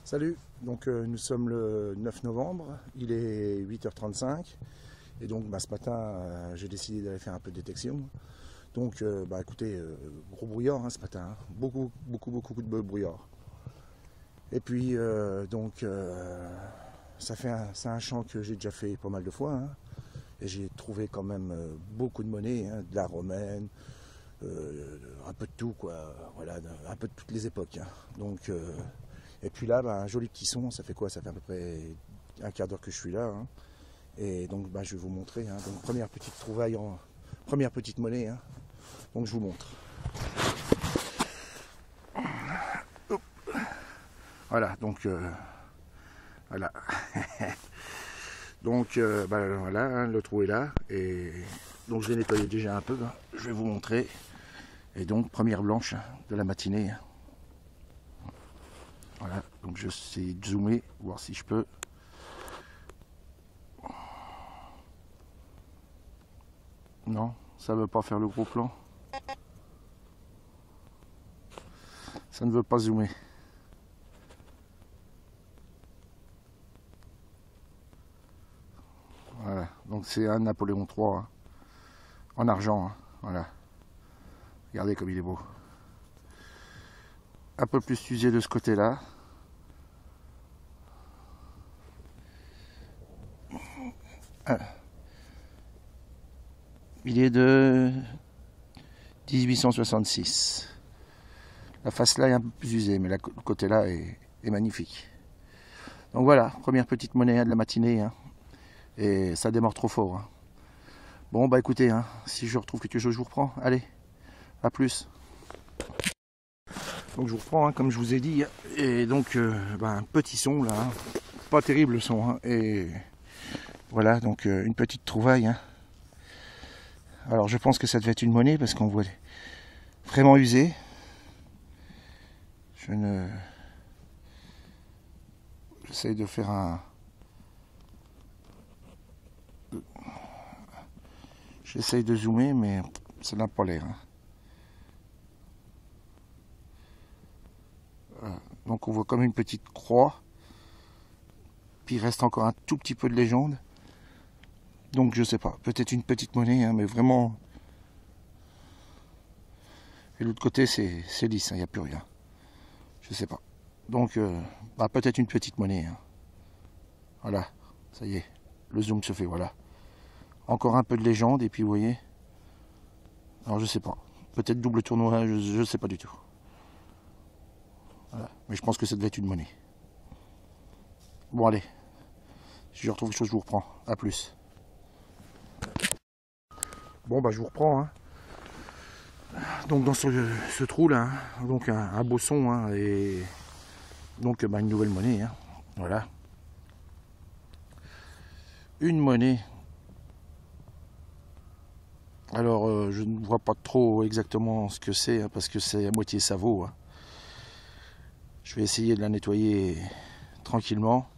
Salut, donc nous sommes le 9 novembre, il est 8h35 et donc ce matin j'ai décidé d'aller faire un peu de détection. Donc écoutez, gros brouillard ce matin, hein. Beaucoup de brouillard. Et puis c'est un champ que j'ai déjà fait pas mal de fois, hein. Et j'ai trouvé quand même beaucoup de monnaie, hein, de la romaine, un peu de tout quoi, voilà, un peu de toutes les époques, hein. Donc et puis là, un joli petit son, ça fait quoi? Ça fait à peu près un quart d'heure que je suis là, hein. Et donc je vais vous montrer, hein. Donc première petite trouvaille, première petite monnaie, hein. Donc je vous montre. Hop. Voilà, donc voilà. Donc voilà, hein, le trou est là. Et donc je l'ai nettoyé déjà un peu, hein. Je vais vous montrer. Et donc première blanche de la matinée. Voilà, donc je sais de zoomer, voir si je peux. Non, ça ne veut pas faire le gros plan. Ça ne veut pas zoomer. Voilà, donc c'est un Napoléon III, hein, en argent, hein, voilà. Regardez comme il est beau. Un peu plus usé de ce côté-là. Il est de 1866. La face là est un peu plus usée, mais le côté là est magnifique. Donc voilà, première petite monnaie de la matinée, hein, et ça démarre trop fort, hein. Bon écoutez, hein, si je retrouve quelque chose, je vous reprends. Allez, à plus. Donc je vous reprends, hein, comme je vous ai dit, et donc un petit son là, hein. Pas terrible le son, hein. Et voilà, donc une petite trouvaille, hein. Alors je pense que ça devait être une monnaie parce qu'on voit vraiment usé. J'essaye de faire un... J'essaye de zoomer, mais ça n'a pas l'air, hein. Voilà. Donc on voit comme une petite croix. Puis il reste encore un tout petit peu de légende. Donc je sais pas, peut-être une petite monnaie, hein, mais vraiment... Et l'autre côté c'est lisse, il n'y a plus rien. Je sais pas. Donc peut-être une petite monnaie, hein. Voilà, ça y est, le zoom se fait, voilà. Encore un peu de légende, et puis vous voyez. Alors je sais pas, peut-être double tournoi, je sais pas du tout. Voilà. Mais je pense que ça devait être une monnaie. Bon allez, si je retrouve quelque chose, je vous reprends. A plus. Bon je vous reprends, hein. Donc dans ce trou là, hein, donc un beau son, hein, et donc une nouvelle monnaie, hein. Voilà. Une monnaie. Alors je ne vois pas trop exactement ce que c'est, hein, parce que c'est à moitié savon, hein. Je vais essayer de la nettoyer tranquillement.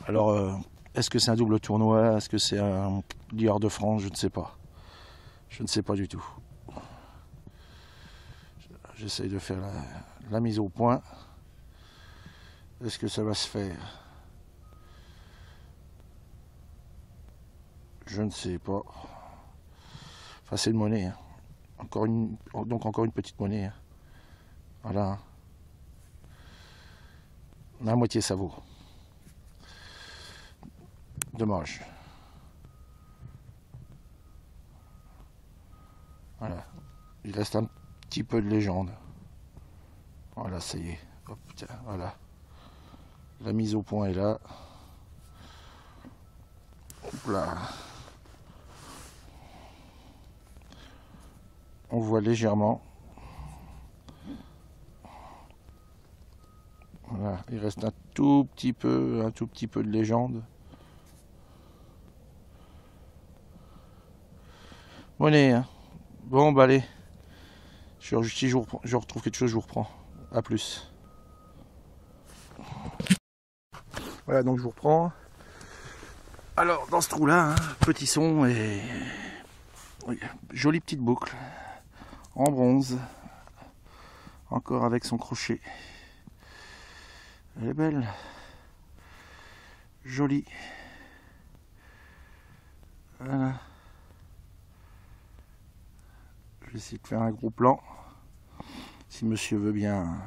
Alors est-ce que c'est un double tournoi? Est-ce que c'est un liard de France? Je ne sais pas. Je ne sais pas du tout. J'essaye de faire la mise au point. Est-ce que ça va se faire? Je ne sais pas. Enfin, c'est une monnaie, hein. Donc encore une petite monnaie, hein. Voilà. À moitié ça vaut. Dommage. Voilà. Il reste un petit peu de légende. Voilà, ça y est. Hop, tiens, voilà. La mise au point est là. Hop là. On voit légèrement. Voilà, il reste un tout petit peu de légende. Monnaie, hein. Bon, allez. Si je retrouve quelque chose, je vous reprends. A plus. Voilà, donc je vous reprends. Alors, dans ce trou-là, hein, petit son et... Oui, jolie petite boucle. En bronze. Encore avec son crochet. Elle est belle. Jolie. Voilà. Je vais essayer de faire un gros plan. Si monsieur veut bien.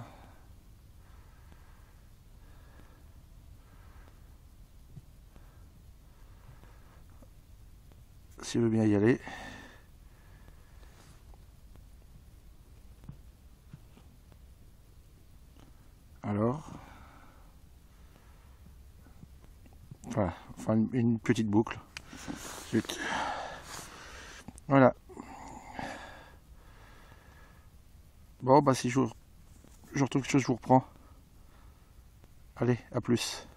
S'il veut bien y aller. Alors. Voilà. Enfin une petite boucle. Zut. Voilà. Bon, bah si je retrouve quelque chose, je vous reprends. Allez, à plus.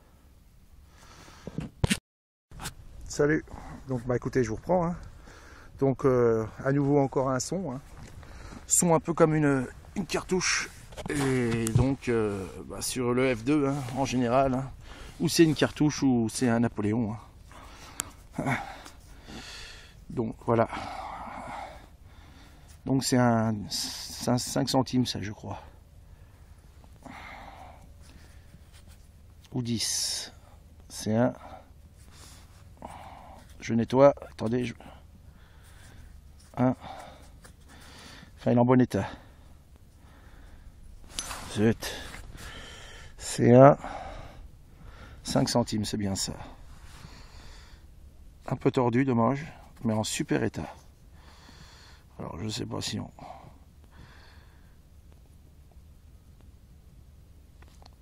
Salut. Donc bah écoutez, je vous reprends. Hein. Donc à nouveau encore un son. Hein. Son un peu comme une cartouche. Et donc bah, sur le F2 hein, en général, hein, ou c'est une cartouche ou c'est un Napoléon. Hein. Donc voilà. Donc c'est un 5 centimes ça je crois. Ou 10. C'est un... Je nettoie. Attendez. Un. Enfin il est en bon état. Zut. C'est un 5 centimes, c'est bien ça. Un peu tordu, dommage, mais en super état. Alors je sais pas si on...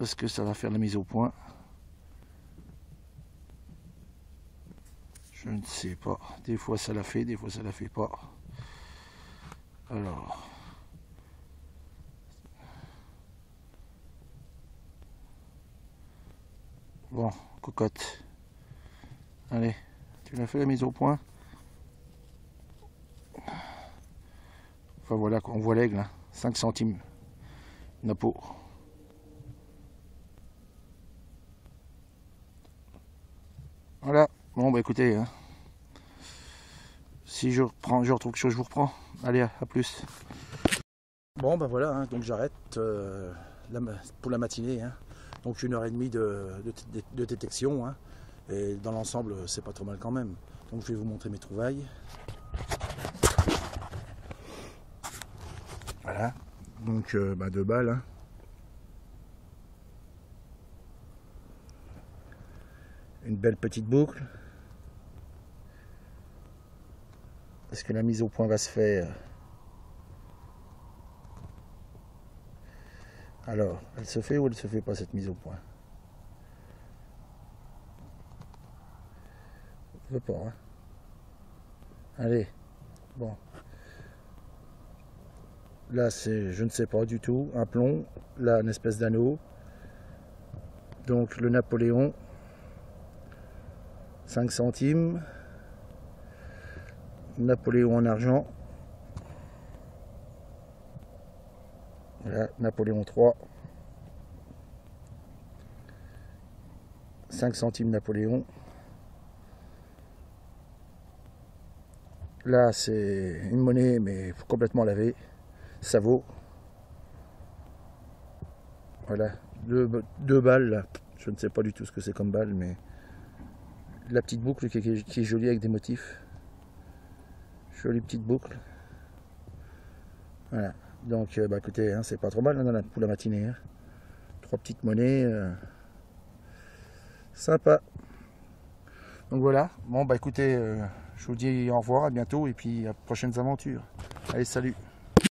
Est-ce que ça va faire la mise au point? Je ne sais pas. Des fois ça l'a fait, des fois ça la fait pas. Alors... Bon, cocotte. Allez, tu l'as fait la mise au point? Enfin voilà, on voit l'aigle, hein. 5 centimes. Napo. Voilà. Bon bah écoutez, hein. Si je retrouve quelque chose, je vous reprends. Allez, à plus. Bon bah voilà, hein, donc j'arrête pour la matinée. Hein. Donc 1h30 de détection. Hein. Et dans l'ensemble, c'est pas trop mal quand même. Donc je vais vous montrer mes trouvailles. Voilà. Donc 2 balles. Hein. Une belle petite boucle. Est-ce que la mise au point va se faire? Alors, elle se fait ou elle se fait pas cette mise au point? Je veux pas, hein. Allez, bon. Là, c'est, je ne sais pas du tout, un plomb. Là, une espèce d'anneau. Donc, le Napoléon. 5 centimes. Napoléon en argent. Voilà, Napoléon 3. 5 centimes Napoléon. Là, c'est une monnaie, mais complètement lavée. Ça vaut. Voilà, 2 balles. Là. Je ne sais pas du tout ce que c'est comme balle, mais la petite boucle qui est jolie avec des motifs. Jolie petite boucle. Voilà. Donc, bah écoutez, hein, c'est pas trop mal hein, pour la matinée. Hein. 3 petites monnaies. Sympa. Donc voilà. Bon, bah écoutez, je vous dis au revoir, à bientôt et puis à prochaines aventures. Allez, salut.